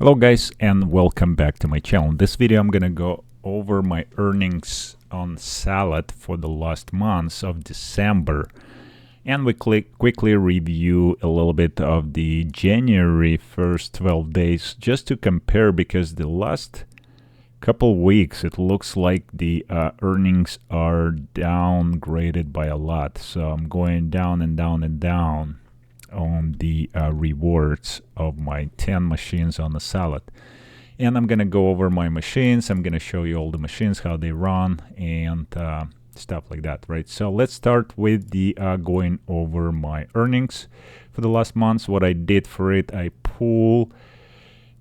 Hello guys, and welcome back to my channel. In this video I'm gonna go over my earnings on salad for the last months of December, and we quickly review a little bit of the January first 12 days just to compare, because the last couple weeks it looks like the earnings are downgraded by a lot. So I'm going down and down and down on the rewards of my 10 machines on the salad. And I'm gonna go over my machines. I'm gonna show you all the machines, how they run, and stuff like that, right? So let's start with the going over my earnings for the last months. What I did for it, I pull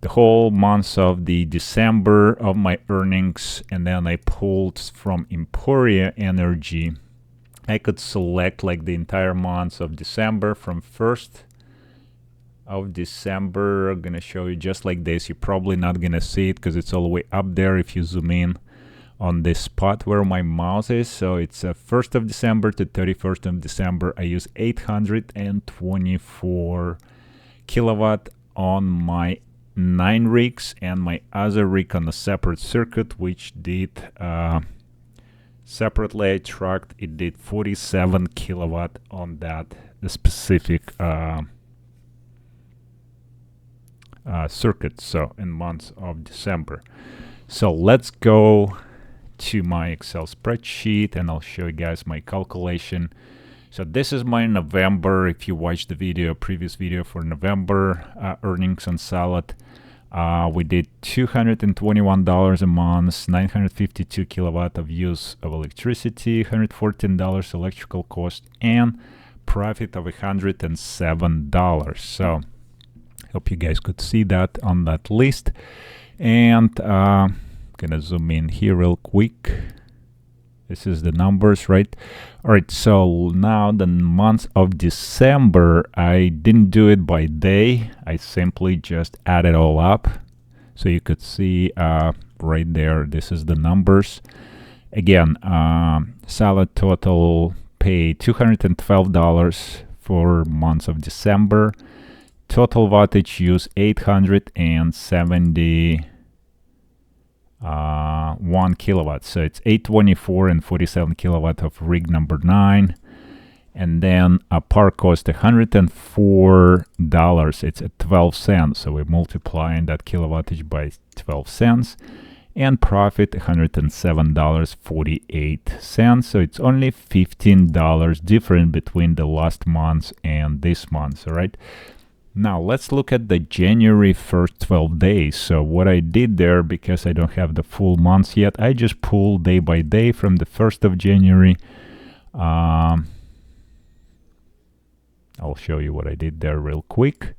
the whole months of the December of my earnings, and then I pulled from Emporia Energy. I could select like the entire months of December from 1st of December. I'm gonna show you just like this. You're probably not gonna see it because it's all the way up there if you zoom in on this spot where my mouse is. So it's 1st of December to 31st of December. I use 824 kilowatt on my 9 rigs, and my other rig on a separate circuit, which did separately I tracked, it did 47 kilowatt on that specific circuit, so in months of December. So let's go to my Excel spreadsheet and I'll show you guys my calculation. So this is my November. If you watched the video, previous video for November earnings on salad, we did $221 a month, 952 kilowatt of use of electricity, $114 electrical cost, and profit of $107. So hope you guys could see that on that list. And gonna zoom in here real quick. This is the numbers, right? All right, so now the month of December, I didn't do it by day. I simply just add it all up. So you could see right there, this is the numbers. Again, salad total pay $212 for months of December. Total wattage use 870 1 kilowatt, so it's 824 and 47 kilowatt of rig number 9, and then a power cost $104. It's at 12 cents, so we're multiplying that kilowattage by 12 cents, and profit $107.48. So it's only $15 different between the last month and this month. All right, now let's look at the January 1st 12 days. So what I did there, because I don't have the full months yet, I just pulled day by day from the 1st of January. I'll show you what I did there real quick.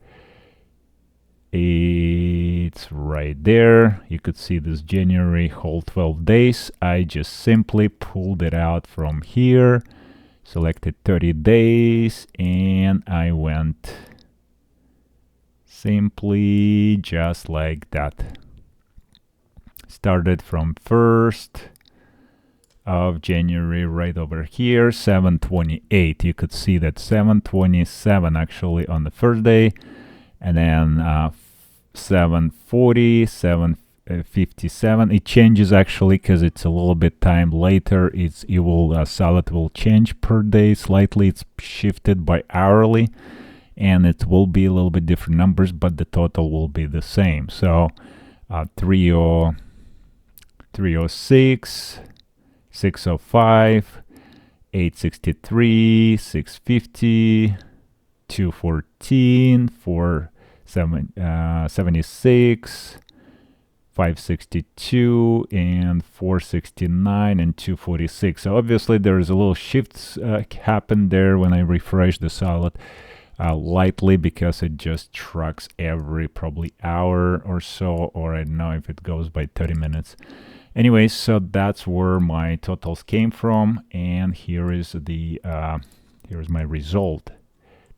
It's right there. You could see this January whole 12 days. I just simply pulled it out from here, selected 30 days, and I went simply just like that. Started from 1st of January right over here, 728. You could see that 727 actually on the first day, and then 740, 757. It changes actually because it's a little bit time later. Salad will change per day slightly. It's shifted by hourly, and it will be a little bit different numbers, but the total will be the same. So 306, 605, 863, 650, 214, 476, 562, and 469, and 246. So obviously there's a little shifts happen there when I refresh the salad lightly, because it just tracks every probably hour or so, or I don't know if it goes by 30 minutes. Anyway, so that's where my totals came from, and here is the here's my result.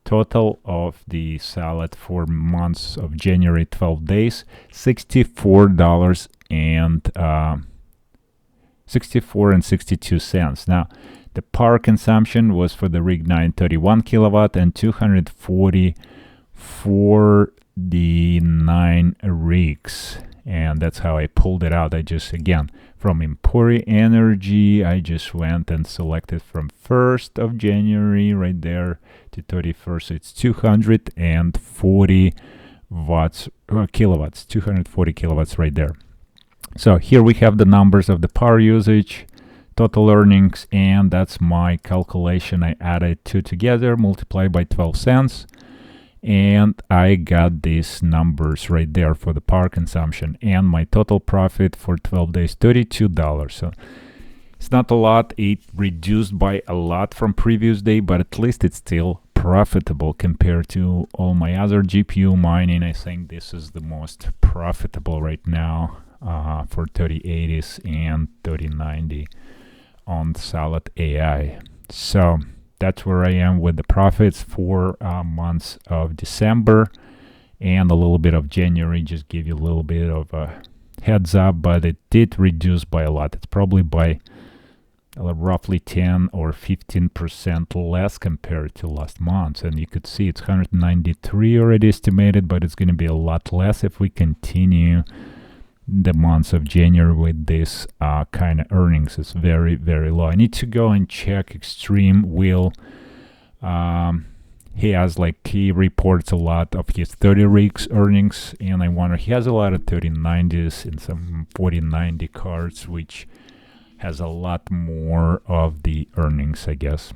Total of the salad for months of January 12 days, $64 and 62 cents. Now the power consumption was for the rig 9, 31 kilowatt, and 240 for the 9 rig rigs, and that's how I pulled it out. I just, again, from Empori Energy, I just went and selected from 1st of January right there to 31st. It's 240 watts kilowatts, 240 kilowatts right there. So here we have the numbers of the power usage, total earnings, and that's my calculation. I added two together, multiplied by 12 cents, and I got these numbers right there for the power consumption. And my total profit for 12 days, $32. So it's not a lot. It reduced by a lot from previous day, but at least it's still profitable compared to all my other GPU mining. I think this is the most profitable right now for 3080s and 3090 on Salad AI. So that's where I am with the profits for months of December and a little bit of January. Just give you a little bit of a heads up, but it did reduce by a lot. It's probably by roughly 10 or 15% less compared to last month. And you could see it's 193 already estimated, but it's going to be a lot less if we continue the months of January with this kind of earnings. It's very, very low. I need to go and check Extreme Will. He has he reports a lot of his 30 rigs earnings, and I wonder, he has a lot of 3090s and some 4090 cards, which has a lot more of the earnings, I guess.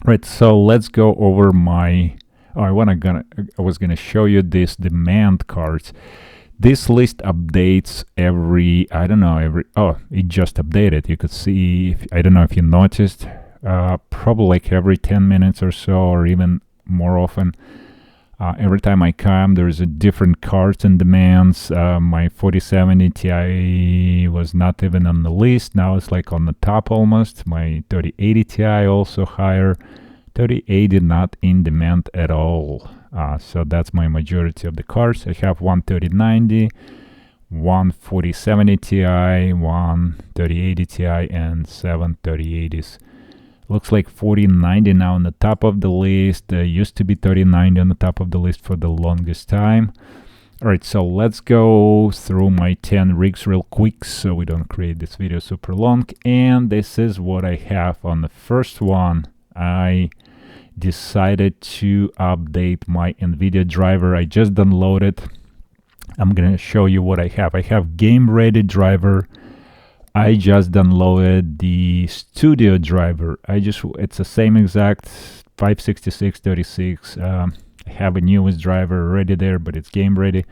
Right, so let's go over my I was gonna show you this demand cards. This list updates every, it just updated. You could see, I don't know if you noticed, probably every 10 minutes or so, or even more often. Every time I come, there's a different cards and demands. My 4070 Ti was not even on the list. Now it's on the top almost. My 3080 Ti also higher. 3080 not in demand at all. So that's my majority of the cards. I have one 3090, one 4070 Ti, one 3080 Ti, and 7 3080s. Looks like 4090 now on the top of the list. Used to be 3090 on the top of the list for the longest time. Alright, so let's go through my 10 rigs real quick so we don't create this video super long. And this is what I have on the first one. I decided to update my NVIDIA driver. I just downloaded. I'm gonna show you what I have. I have game ready driver. I just downloaded the studio driver. It's the same exact 56636. I have a newest driver already there, but it's game ready.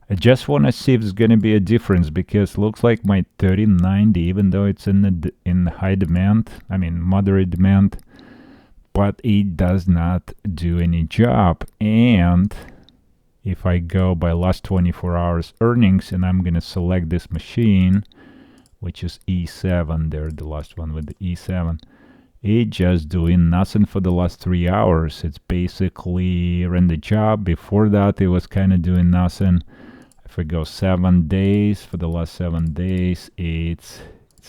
I just want to see if there's going to be a difference, because it looks like my 3090, even though it's in high demand, I mean moderate demand, but it does not do any job. And if I go by last 24 hours earnings, and I'm going to select this machine, which is E7 there, the last one with the E7, it just doing nothing for the last 3 hours. It's basically ran the job. Before that, it was kind of doing nothing. If we go 7 days, for the last 7 days, it's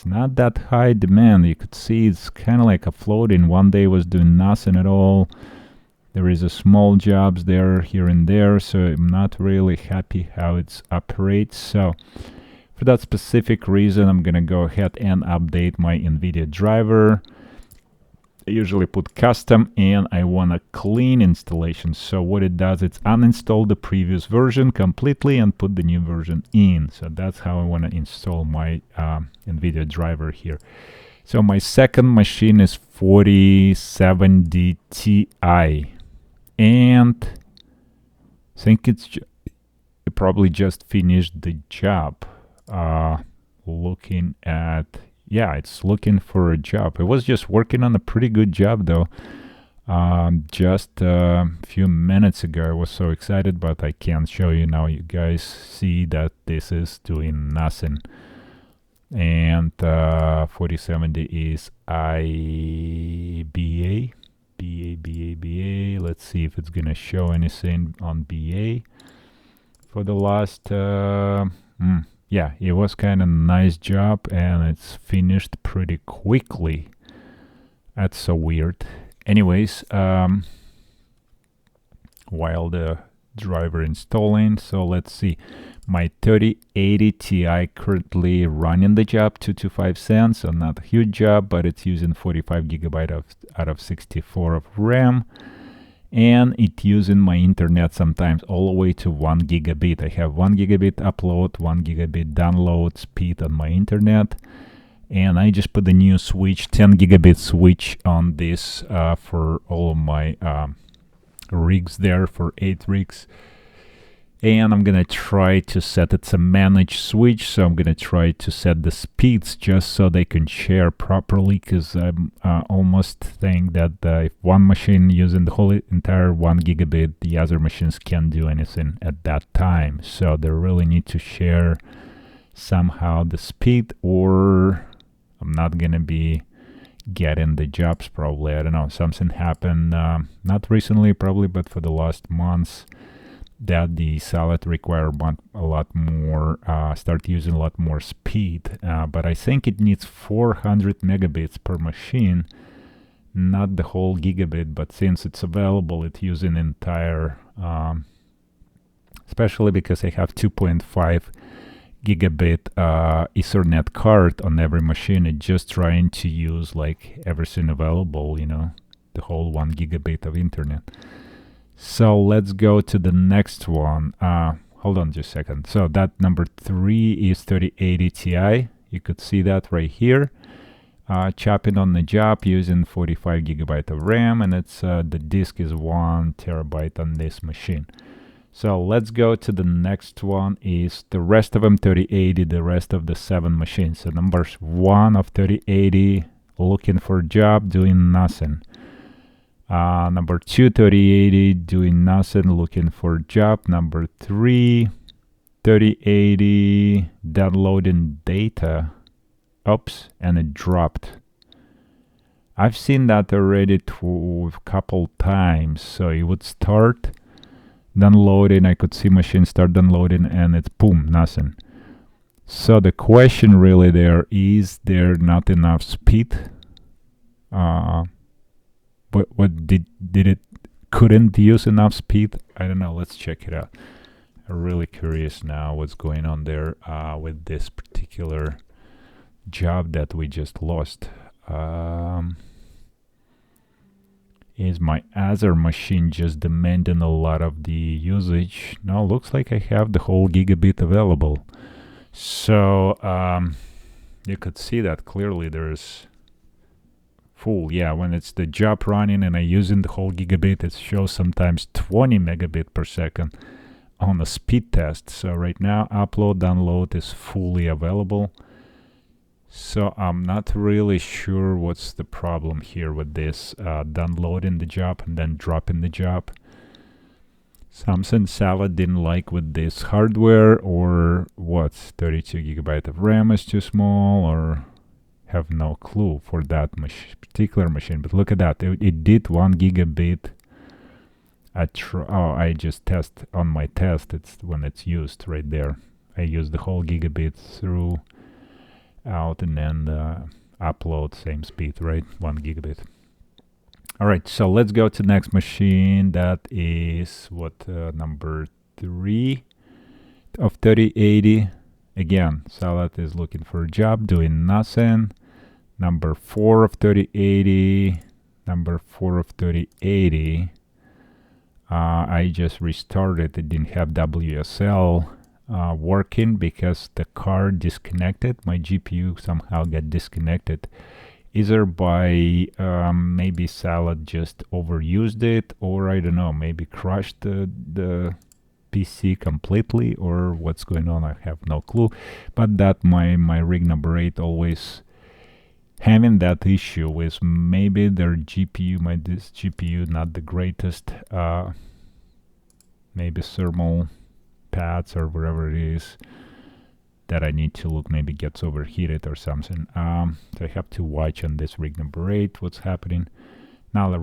not that high demand. You could see it's kind of like a floating. One day was doing nothing at all. There is a small jobs there, here and there, so I'm not really happy how it operates. So for that specific reason, I'm gonna go ahead and update my NVIDIA driver. I usually put custom, and I want a clean installation. So what it does, it's uninstall the previous version completely and put the new version in. So that's how I want to install my NVIDIA driver here. So my second machine is 4070 Ti, and I think it probably just finished the job. Looking at, yeah, it's looking for a job. It was just working on a pretty good job though. Just a few minutes ago I was so excited, but I can't show you now. You guys see that this is doing nothing. And 4070 is BA. Let's see if it's gonna show anything on BA for the last yeah, it was kind of a nice job, and it's finished pretty quickly. That's so weird. Anyways, while the driver installing. So let's see, my 3080 Ti currently running the job, 225 cents, so not a huge job, but it's using 45 gigabyte out of 64 of RAM, and it using my internet sometimes all the way to 1 gigabit. I have 1 gigabit upload, 1 gigabit download speed on my internet, and I just put the new switch, 10 gigabit switch on this for all of my rigs there, for 8 rigs. And I'm gonna try to set it's a managed switch, so I'm gonna try to set the speeds just so they can share properly, because I'm almost think that if one machine using the whole entire 1 gigabit, the other machines can't do anything at that time. So they really need to share somehow the speed, or I'm not gonna be getting the jobs probably. I don't know, something happened not recently probably, but for the last months, that the Salad require a lot more, start using a lot more speed, but I think it needs 400 megabits per machine, not the whole gigabit, but since it's available, it's using entire, especially because I have 2.5 gigabit Ethernet card on every machine. It's just trying to use like everything available, you know, the whole 1 gigabit of internet. So let's go to the next one. Hold on just a second. So that number 3 is 3080 Ti. You could see that right here. Chopping on the job using 45 gigabyte of RAM, and it's the disk is 1 terabyte on this machine. So let's go to the next one. Is the rest of them 3080, the rest of the 7 machines. So numbers 1 of 3080 looking for a job, doing nothing. Number 2, 3080, doing nothing, looking for a job. Number 3, 3080, downloading data. Oops, and it dropped. I've seen that already a couple times. So it would start downloading, I could see machine start downloading, and it's boom, nothing. So the question really there, is there not enough speed? What did it couldn't use enough speed? I don't know. Let's check it out. I'm really curious now what's going on there with this particular job that we just lost. Is my other machine just demanding a lot of the usage? No, looks like I have the whole gigabit available. So you could see that clearly there's full. Yeah, when it's the job running and I using the whole gigabit, it shows sometimes 20 megabit per second on the speed test. So right now upload download is fully available. So I'm not really sure what's the problem here with this downloading the job and then dropping the job. Something Salad didn't like with this hardware, or what's 32 gigabyte of RAM is too small, or have no clue for that particular machine. But look at that, it did 1 gigabit. I just test on my test, it's when it's used right there. I use the whole gigabit through out, and then upload same speed, right? 1 gigabit. All right, so let's go to next machine. That is what, number 3 of 3080. Again, Salad is looking for a job, doing nothing. Number 4 of 3080. Number 4 of 3080. I just restarted. It didn't have WSL working because the card disconnected. My GPU somehow got disconnected. Either by maybe Salad just overused it, or I don't know, maybe crushed the PC completely, or what's going on. I have no clue. But that my rig number 8 always having that issue with maybe their GPU, this GPU not the greatest, maybe thermal pads or whatever it is that I need to look, maybe gets overheated or something. So I have to watch on this rig number 8 what's happening. Now the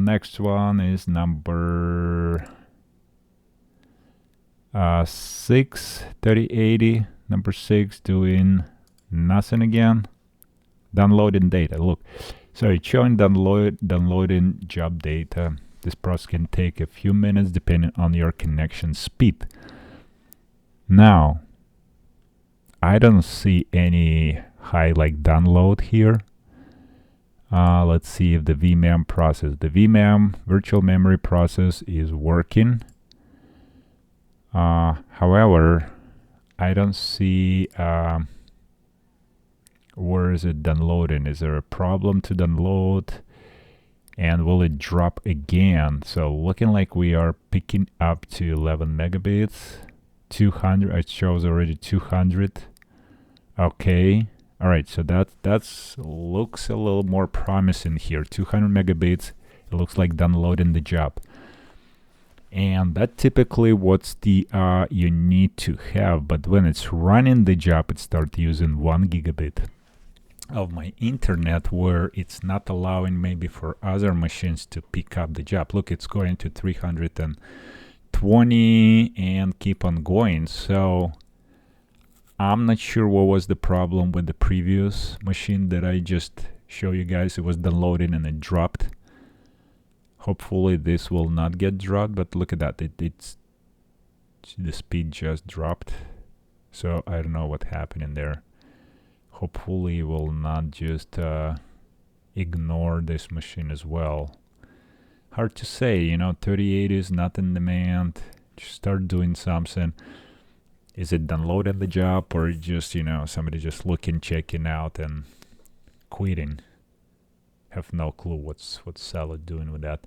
next one is number 6, 3080, number 6, doing nothing again. Downloading data, look. So it's showing downloading job data. This process can take a few minutes depending on your connection speed. Now, I don't see any high like download here. Let's see if the VMem process, the VMem virtual memory process is working. However, I don't see where is it downloading. Is there a problem to download? And will it drop again? So looking like we are picking up to 11 megabits. 200, it shows already 200. Okay. All right, so that's looks a little more promising here. 200 megabits. It looks like downloading the job. And that typically what's the you need to have, but when it's running the job, it starts using 1 gigabit of my internet, where it's not allowing maybe for other machines to pick up the job. Look, it's going to 320 and keep on going. So I'm not sure what was the problem with the previous machine that I just show you guys. It was downloading and it dropped. Hopefully this will not get dropped, but look at that, it's the speed just dropped. So I don't know what happened in there. Hopefully it will not just ignore this machine as well. Hard to say, you know, 3080 is not in demand. Just start doing something. Is it downloading the job, or just, you know, somebody just looking, checking out and quitting? Have no clue what's Salad doing with that.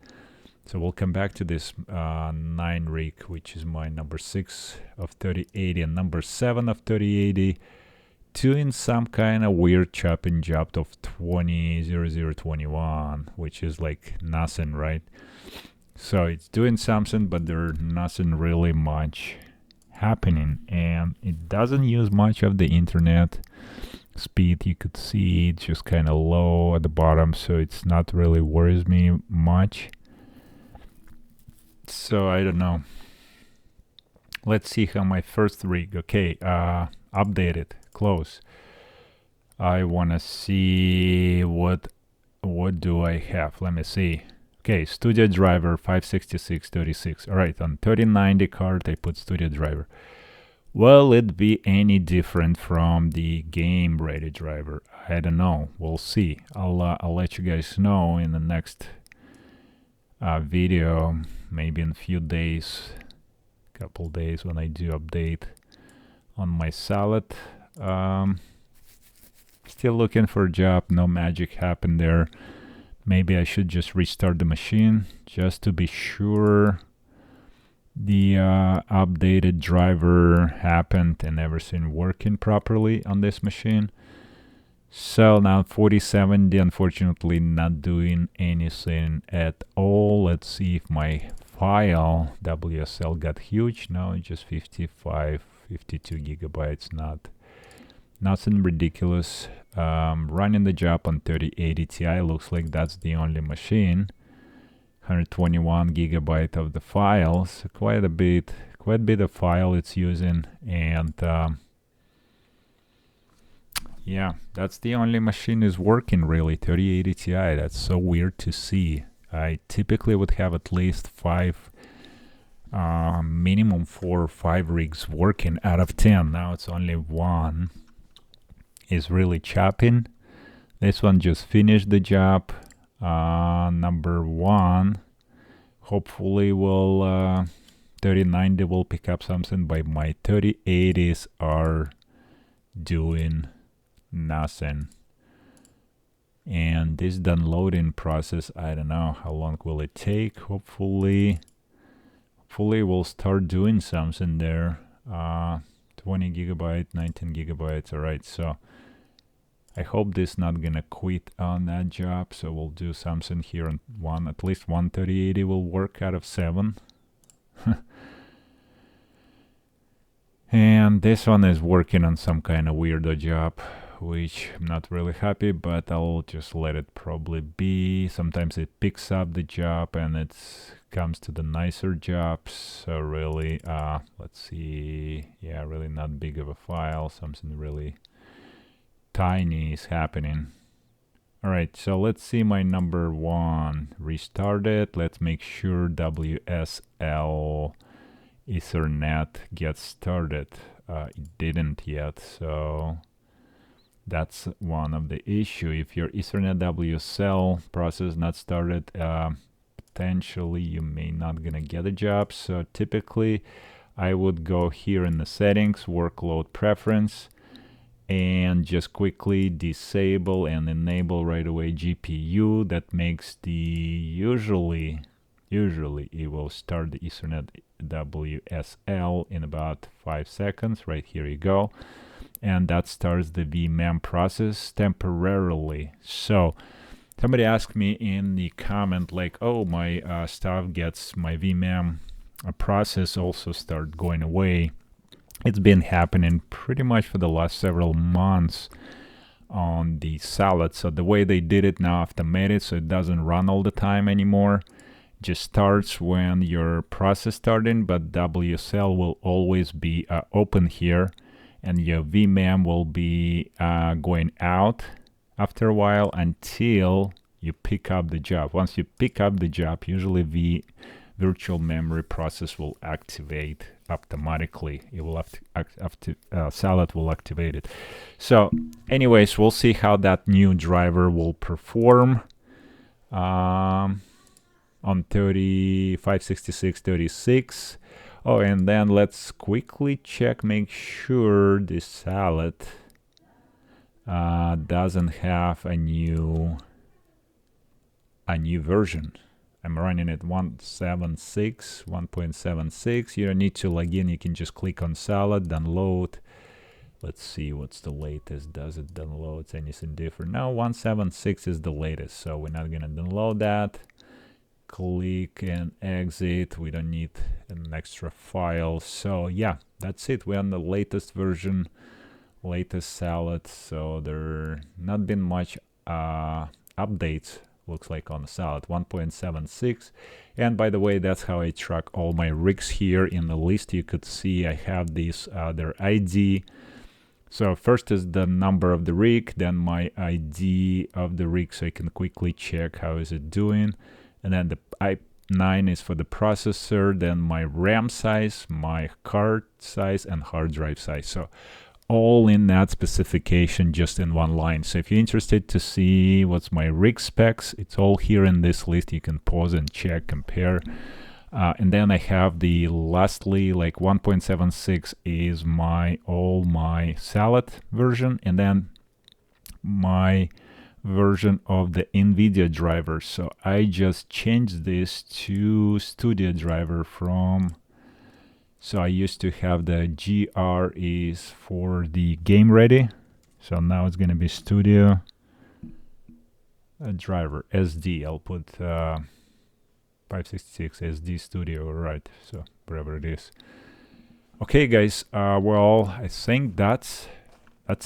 So we'll come back to this 9 rig, which is my number 6 of 3080 and number 7 of 3080, doing some kind of weird chopping job of 200021, which is like nothing, right? So it's doing something, but there's nothing really much happening, and it doesn't use much of the internet speed. You could see it's just kind of low at the bottom, so it's not really worries me much. So I don't know. Let's see how my first rig, okay, updated, close. I want to see what do I have. Let me see. Okay, Studio Driver 56636. All right, on 3090 card I put Studio Driver. Will it be any different from the game ready driver? I don't know. We'll see. I'll let you guys know in the next video, maybe in a few days, couple days, when I do update on my Salad. Still looking for a job. No magic happened there. Maybe I should just restart the machine just to be sure the updated driver happened and everything working properly on this machine. So now 4070, unfortunately not doing anything at all. Let's see if my file WSL got huge. No, just 52 gigabytes, nothing ridiculous. Running the job on 3080 Ti, looks like that's the only machine. 121 gigabyte of the files, quite a bit of file it's using, and yeah, that's the only machine is working really. 3080 Ti, that's so weird to see. I typically would have at least 5, minimum 4 or 5 rigs working out of 10. Now it's only 1 is really chopping. This one just finished the job. Number 1, hopefully will 3090 will pick up something, but my 3080s are doing nothing. And this downloading process, I don't know how long will it take. Hopefully we'll start doing something there. 20 gigabyte, 19 gigabytes. All right, so I hope this not gonna quit on that job, so we'll do something here on at least one 3080 will work out of 7. And this one is working on some kind of weirdo job, which I'm not really happy, but I'll just let it probably be. Sometimes it picks up the job and it comes to the nicer jobs. So really, let's see, yeah, really not big of a file, something really tiny is happening. All right, so let's see my number one. Restart it. Let's make sure WSL Ethernet gets started. It didn't yet, so that's one of the issue. If your Ethernet WSL process not started, potentially you may not gonna get a job. So typically I would go here in the settings, workload preference, and just quickly disable and enable right away GPU. That makes the usually it will start the Ethernet WSL in about 5 seconds. Right here you go, and that starts the vmem process temporarily. So somebody asked me in the comment like, oh, my stuff gets my vmem process also start going away. It's been happening pretty much for the last several months on the Salad. So the way they did it now, automated, so it doesn't run all the time anymore. Just starts when your process starting, but WSL will always be open here, and your vmem will be going out after a while until you pick up the job. Once you pick up the job, usually the virtual memory process will activate automatically. It will Salad will activate it. So anyways, we'll see how that new driver will perform on 566.36. Oh, and then let's quickly check, make sure this Salad doesn't have a new version. I'm running it 1.76. You don't need to log in. You can just click on Salad, download. Let's see what's the latest. Does it download anything different? No, 1.76 is the latest, so we're not gonna download that. Click and exit. We don't need an extra file. So yeah, that's it. We're on the latest version, latest Salad. So there not been much updates, looks like, on the Salad. 1.76. And by the way, that's how I track all my rigs here. In the list you could see I have this their ID. So first is the number of the rig, then my ID of the rig, so I can quickly check how is it doing. And then the i9 is for the processor, then my RAM size, my card size, and hard drive size. So all in that specification just in one line. So if you're interested to see what's my rig specs, it's all here in this list. You can pause and check, compare. And then I have the lastly, like 1.76 is all my Salad version, and then my version of the NVIDIA driver. So I just changed this to Studio driver from, so I used to have the GR is for the game ready. So now it's going to be Studio driver SD. I'll put 566 SD Studio, right? So wherever it is. Okay, guys. Well, I think that's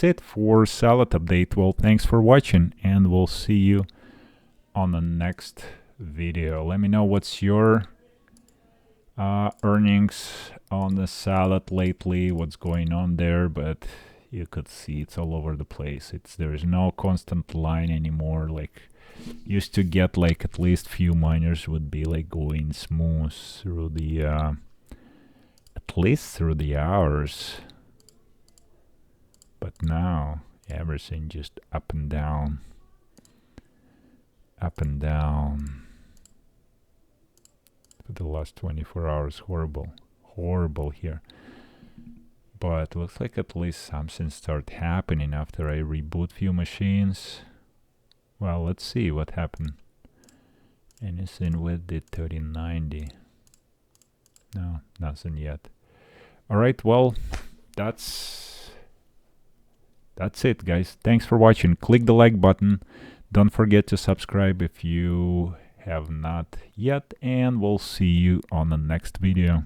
it for Salad update. Well, thanks for watching, and we'll see you on the next video. Let me know what's your earnings on the Salad lately, what's going on there, but you could see it's all over the place. There's no constant line anymore. Like used to get like at least few miners would be like going smooth through the at least through the hours. But now everything just up and down, up and down. For the last 24 hours, horrible here. But looks like at least something started happening after I reboot few machines. Well, let's see what happened. Anything with the 3090? No, nothing yet. All right, well, that's it, guys. Thanks for watching. Click the like button. Don't forget to subscribe if you have not yet, and we'll see you on the next video.